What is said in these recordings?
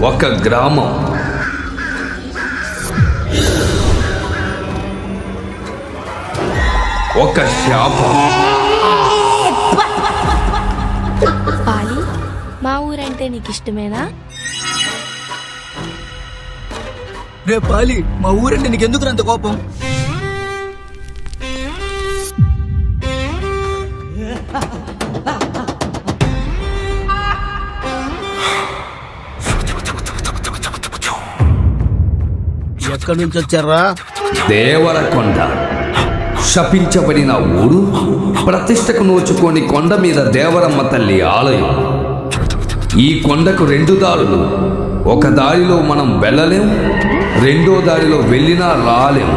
ఒక గ్రామం. ఒక శాపం. పాలి, మా ఊరంటే నీకు ఇష్టమేనా? రే పాలి, మా ఊరంటే నీకెందుకు అంత కోపం? ఎక్కడి నుంచి వచ్చారా? దేవరకొండ. శపించబడిన ఊరు, ప్రతిష్టకు నోచుకొని కొండ మీద దేవరమ్మ తల్లి ఆలయం. ఈ కొండకు 2 దారులు. ఒక దారిలో మనం వెళ్ళలేం, రెండో దారిలో వెళ్ళినా రాలేం.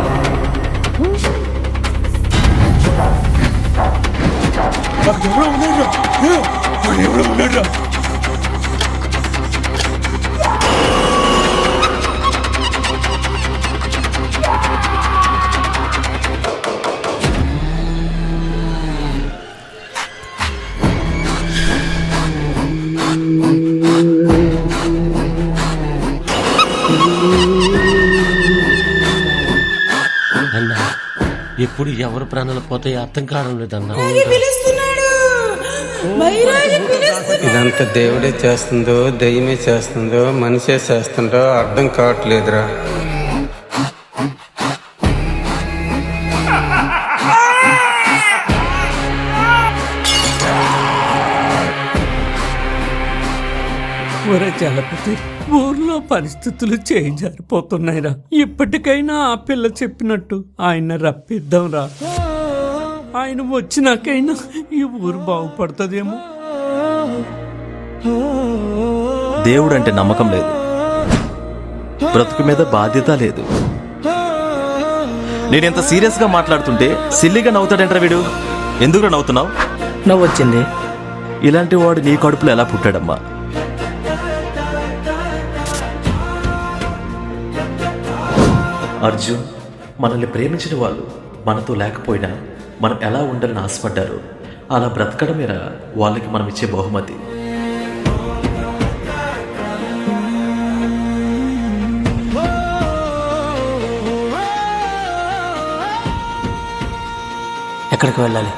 అన్నా, ఎప్పుడు ఎవరు ప్రాణాలు పోతాయో అర్థం కావడం లేదన్నా. ఇదంతా దేవుడే చేస్తుందో దెయ్యమే చేస్తుందో మనిషే చేస్తుందో అర్థం కావట్లేదురా. ఒరే చలపతి, ఊర్లో పరిస్థితులు చేజారిపోతున్నాయిరా. ఇప్పటికైనా ఆ పిల్ల చెప్పినట్టు ఆయన రప్పిద్దాంరా. ఆయన వచ్చినాకైనా ఈ ఊరు బాగుపడుతుందేమో. దేవుడు అంటే నమ్మకం లేదు, బ్రతుకు మీద బాధ్యత లేదు. నేనెంత సీరియస్ గా మాట్లాడుతుంటే సిల్లిగా నవ్వుతాడంటారా వీడు? ఎందుకు నవ్వుతున్నావు? నవ్వొచ్చింది. ఇలాంటి వాడు నీ కడుపులో ఎలా పుట్టాడమ్మా? అర్జున్, మనల్ని ప్రేమించిన వాళ్ళు మనతో లేకపోయినా మనం ఎలా ఉండాలని ఆశపడ్డారు, అలా బ్రతకడమేరా వాళ్ళకి మనం ఇచ్చే బహుమతి. ఎక్కడికి వెళ్ళాలి?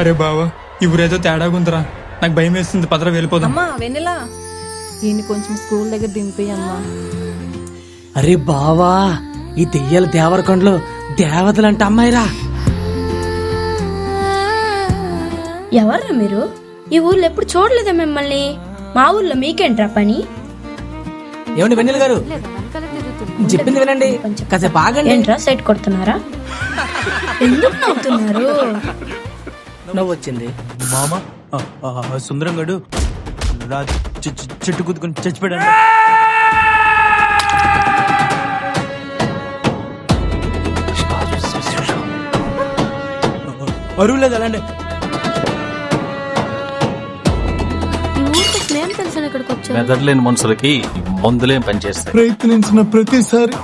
అరే బావా, ఈ ఊరేదో తేడాగుందిరా, నాకు భయం వేస్తుంది. పదరా వెళ్ళిపోదాం. అమ్మా వెన్నెలా, ఈయన కొంచెం స్కూల్ దగ్గర దింపేయమ్మా. అరే బావా, ఈ దెయ్యాల దేవరకొండలో దేవతలంట అమ్మాయిరా. ఎవర్రా మీరు? ఈ ఊర్లో ఎప్పుడు చూడలేదా మిమ్మల్ని? మా ఊర్లో మీకేంట్రా పని? ఏమండి వెన్నెల గారు, చెప్పింది వినండి, కాసేపు ఆగండి. ఏంట్రా సైట్ కొడుతున్నారా? ఎందుకు నవ్వుతున్నారు? నవ్వొచ్చింది. మామ సుందరం గడు చెట్టు కుదుకుని చచ్చిపోయాడు. అరువు లేదు అలాంటి మెదడులేని మనుషులకి మందులేం పనిచేస్తాయి. ప్రయత్నించిన ప్రతిసారి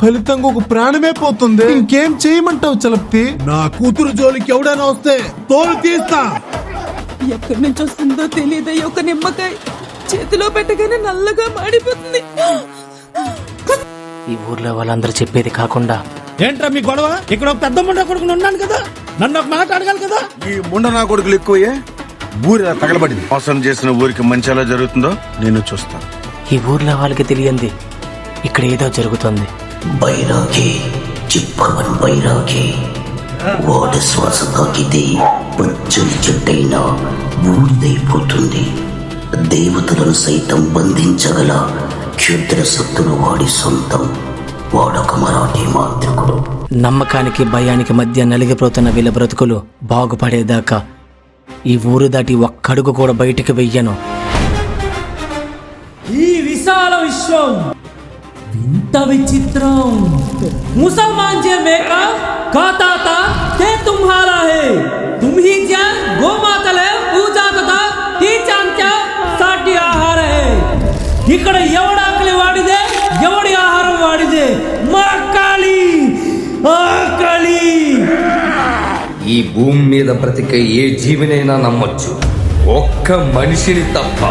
ఫలితంగా ఒక ప్రాణమే పోతుంది. ఇంకేం చేయమంటావు చలపతి? నా కూతురు జోలికి ఎవడైనా వస్తే తోలు తీస్తా. ఎక్కడి నుంచి వస్తుందో తెలియదు. ఒక నిమ్మకాయ చేతిలో పెట్టగానే నల్లగా మాడిపోతుంది. ఈ ఊర్లో వాళ్ళందరూ చెప్పేది కాకుండా ఏంట్రా మీ గొడవ? ఇక్కడ ఒక పెద్ద ముండ కొడుకుని ఉన్నాను కదా, నన్ను ఒక మాట అడగాలి కదా. ఈ ముండ నా కొడుకులు ఎక్కువయ్యే ఊరి తగలబడింది. మోసం చేసిన ఊరికి మంచి ఎలా జరుగుతుందో నేను చూస్తాను. ఈ ఊర్లో వాళ్ళకి తెలియంది ఇక్కడ ఏదో జరుగుతుంది. బైరాగి, చిప్పవన్ బైరాగి, వాడి శ్వాస తాకితే పచ్చని చెట్టైనా బూడిదైపోతుంది. దేవతలను సైతం బంధించగల క్షుద్ర శక్తులు వాడి సొంతం. వాడొక మరాఠీ మాంత్రికుడు. నమ్మకానికి భయానికి మధ్య నలిగిపోతున్న వీళ్ళ బ్రతుకులు బాగుపడేదాకా ఈ ఊరు దాటి ఒక్కడుగు కూడా బయటికి వెయ్యను. ఈ విశాల విశ్వం వింత విచిత్రం. ముసల్మాన్ जे मेका कहता था ते तुम्हारा है, तुम ही जान गो मातले पूजा तथा तीचांचा साटी आहार है. ఇక్కడ ఎవడ ఆకలి వాడిదే, ఎవడి ఆహారం వాడిదే. మా కాళీ ఆకలి. ఈ భూమి మీద బ్రతికే ఏ జీవినైనా నమ్మొచ్చు. ఒక్క మనిషిని తప్ప